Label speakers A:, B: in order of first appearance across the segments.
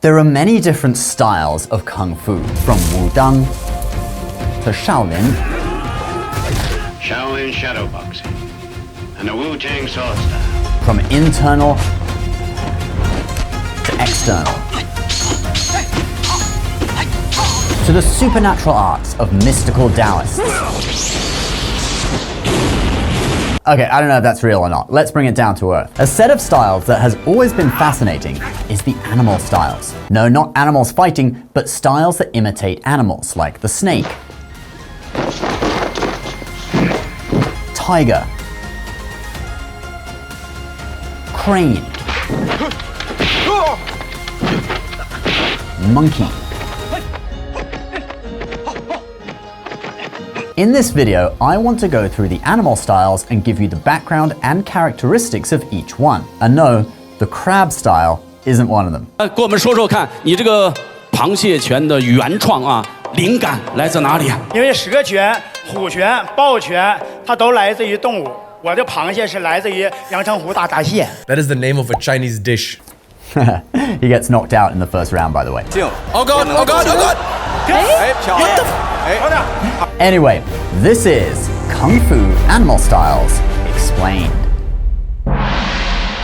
A: There are many different styles of Kung Fu, from Wudang to Shaolin,
B: Shaolin shadow boxing, and the Wu-Tang sword style.
A: From internal to external, to the supernatural arts of mystical Taoists. Okay, I don't know if that's real or not. Let's bring it down to earth. A set of styles that has always been fascinating is the animal styles. No, not animals fighting, but styles that imitate animals, like the snake, tiger, crane, monkey. In this video, I want to go through the animal styles and give you the background and characteristics of each one. And no, the crab style isn't one of them.
C: 跟我们说说看，你这个螃蟹拳的原创啊，灵感来自哪里啊？
D: 因为蛇拳、虎拳、豹拳，它都来自于动物。我的螃蟹是来自于阳澄湖大闸蟹。
E: That is the name of a Chinese dish.
A: He gets knocked out in the first round, by the way.
E: Oh god, oh god, oh god!
D: What the?
A: Anyway, this is Kung Fu Animal Styles Explained.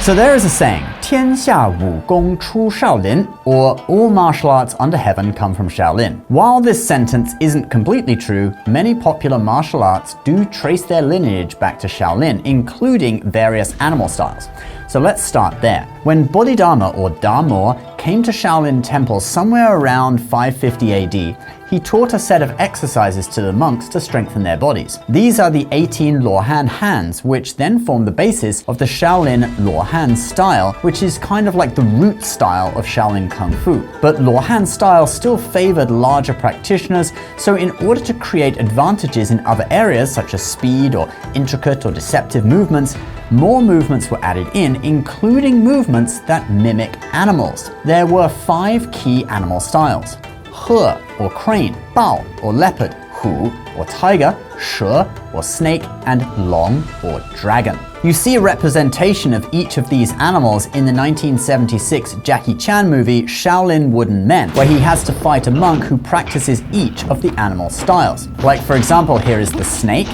A: So there is a saying, 天下武功出Shaolin, or all martial arts under heaven come from Shaolin. While this sentence isn't completely true, many popular martial arts do trace their lineage back to Shaolin, including various animal styles. So let's start there. When Bodhidharma or Dharma came to Shaolin Temple somewhere around 550 AD, he taught a set of exercises to the monks to strengthen their bodies. These are the 18 Luohan hands, which then form the basis of the Shaolin Luohan style, which is kind of like the root style of Shaolin Kung Fu. But Luohan style still favored larger practitioners, so in order to create advantages in other areas such as speed or intricate or deceptive movements, more movements were added in, including movements that mimic animals. There were 5 key animal styles: He or crane, Bao or leopard, Hu or tiger, She or snake, and Long or dragon. You see a representation of each of these animals in the 1976 Jackie Chan movie Shaolin Wooden Men, where he has to fight a monk who practices each of the animal styles. Like, for example, here is the snake.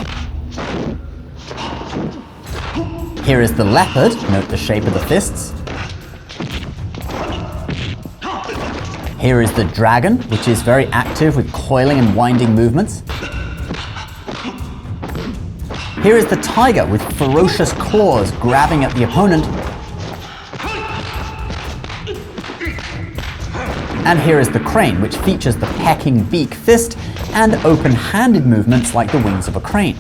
A: Here is the leopard, note the shape of the fists. Here is the dragon, which is very active with coiling and winding movements. Here is the tiger with ferocious claws grabbing at the opponent. And here is the crane, which features the pecking beak fist and open-handed movements like the wings of a crane.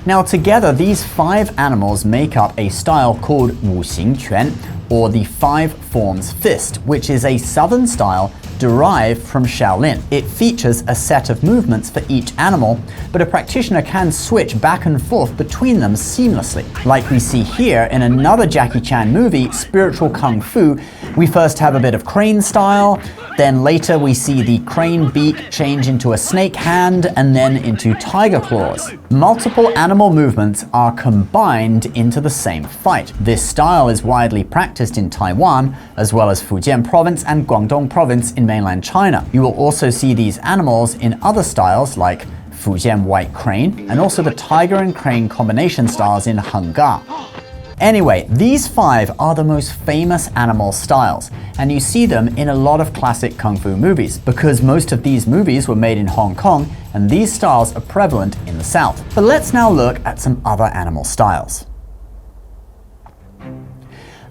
A: Now together, these 5 animals make up a style called Wu Xing Quan, or the 5 forms fist, which is a southern style derived from Shaolin. It features a set of movements for each animal, but a practitioner can switch back and forth between them seamlessly. Like we see here in another Jackie Chan movie, Spiritual Kung Fu, we first have a bit of crane style, then later we see the crane beak change into a snake hand and then into tiger claws. Multiple animal movements are combined into the same fight. This style is widely practiced in Taiwan, as well as Fujian province and Guangdong province in mainland China. You will also see these animals in other styles like Fujian white crane, and also the tiger and crane combination styles in Hangga. Anyway, these 5 are the most famous animal styles, and you see them in a lot of classic kung fu movies, because most of these movies were made in Hong Kong, and these styles are prevalent in the South. But let's now look at some other animal styles.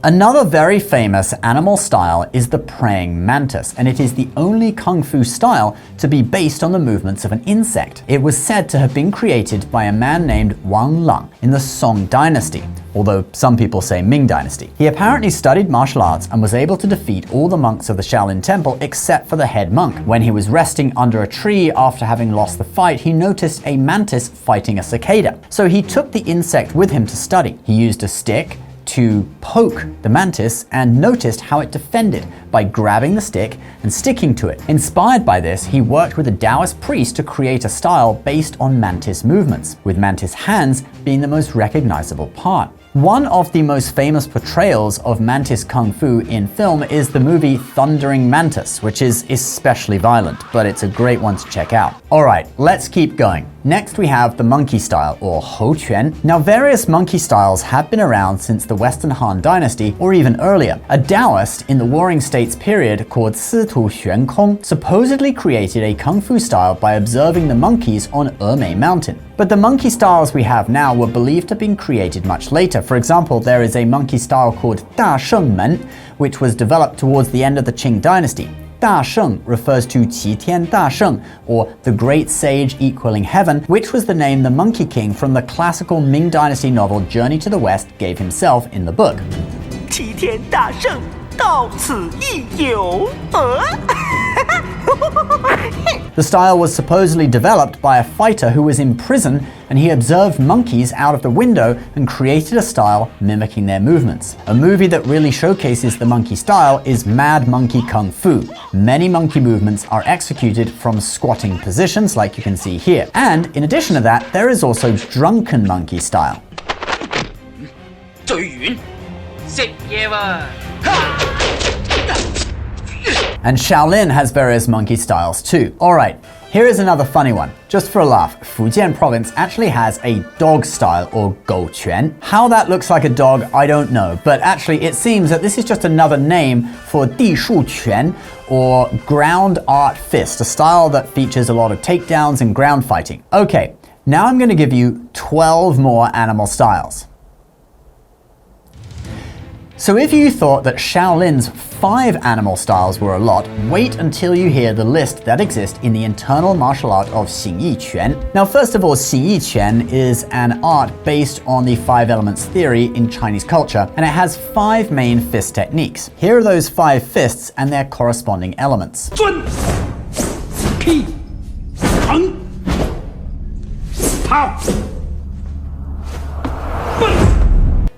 A: Another very famous animal style is the Praying Mantis, and it is the only kung fu style to be based on the movements of an insect. It was said to have been created by a man named Wang Lang in the Song Dynasty, although some people say Ming Dynasty. He apparently studied martial arts and was able to defeat all the monks of the Shaolin Temple except for the head monk. When he was resting under a tree after having lost the fight, he noticed a mantis fighting a cicada. So he took the insect with him to study. He used a stick to poke the mantis and noticed how it defended by grabbing the stick and sticking to it. Inspired by this, he worked with a Taoist priest to create a style based on mantis movements, with mantis hands being the most recognizable part. One of the most famous portrayals of mantis kung fu in film is the movie Thundering Mantis, which is especially violent, but it's a great one to check out. Alright, let's keep going. Next we have the monkey style, or Hou Quan. Now various monkey styles have been around since the Western Han Dynasty, or even earlier. A Taoist in the Warring States period called Situ Xuan Kong supposedly created a kung fu style by observing the monkeys on Emei Mountain. But the monkey styles we have now were believed to have been created much later. For example, there is a monkey style called Da Sheng Men, which was developed towards the end of the Qing Dynasty. Da Sheng refers to Qi Tian Da Sheng, or the Great Sage Equaling Heaven, which was the name the Monkey King from the classical Ming Dynasty novel Journey to the West gave himself in the book.
F: 齐天大圣到此一游。
A: The style was supposedly developed by a fighter who was in prison, and he observed monkeys out of the window and created a style mimicking their movements. A movie that really showcases the monkey style is Mad Monkey Kung Fu. Many monkey movements are executed from squatting positions, like you can see here. And in addition to that, there is also drunken monkey style.
F: 醉完食嘢喎。
A: And Shaolin has various monkey styles too. Alright, here is another funny one. Just for a laugh, Fujian province actually has a dog style, or Gou Quan. How that looks like a dog, I don't know, but actually it seems that this is just another name for Di Shu Quan, or ground art fist, a style that features a lot of takedowns and ground fighting. Okay, now I'm going to give you 12 more animal styles. So if you thought that Shaolin's 5 animal styles were a lot, wait until you hear the list that exists in the internal martial art of Xingyi Quan. Now first of all, Xingyi Quan is an art based on the 5 elements theory in Chinese culture, and it has 5 main fist techniques. Here are those 5 fists and their corresponding elements.
F: 尊劈横跑奔。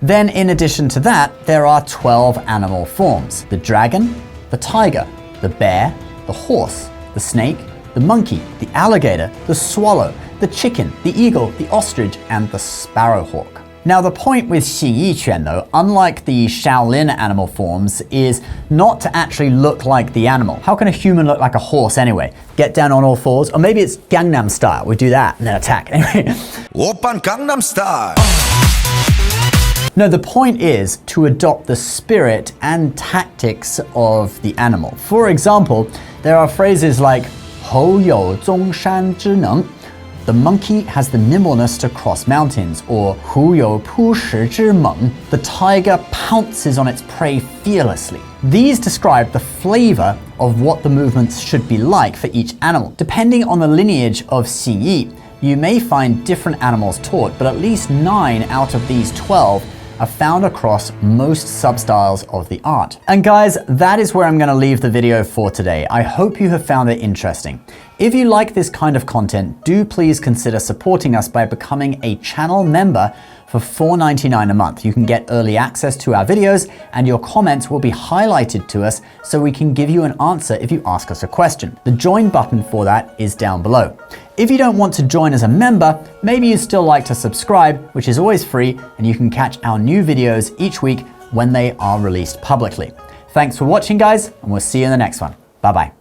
A: Then in addition to that, there are 12 animal forms: the dragon, the tiger, the bear, the horse, the snake, the monkey, the alligator, the swallow, the chicken, the eagle, the ostrich, and the sparrowhawk. Now the point with Xingyi Quan though, unlike the Shaolin animal forms, is not to actually look like the animal. How can a human look like a horse anyway? Get down on all fours? Or maybe it's Gangnam Style, we do that and then attack. Anyway.
E: Oppan Gangnam Style.
A: No, the point is to adopt the spirit and tactics of the animal. For example, there are phrases like 猴有宗山之能, the monkey has the nimbleness to cross mountains, or 虎有扑食之猛, the tiger pounces on its prey fearlessly. These describe the flavor of what the movements should be like for each animal. Depending on the lineage of Xingyi, you may find different animals taught, but at least 9 out of these 12 are found across most substyles of the art. And guys, that is where I'm going to leave the video for today. I hope you have found it interesting. If you like this kind of content, do please consider supporting us by becoming a channel member for $4.99 a month. You can get early access to our videos, and your comments will be highlighted to us so we can give you an answer if you ask us a question. The join button for that is down below. If you don't want to join as a member, maybe you'd still like to subscribe, which is always free, and you can catch our new videos each week when they are released publicly. Thanks for watching, guys, and we'll see you in the next one. Bye-bye.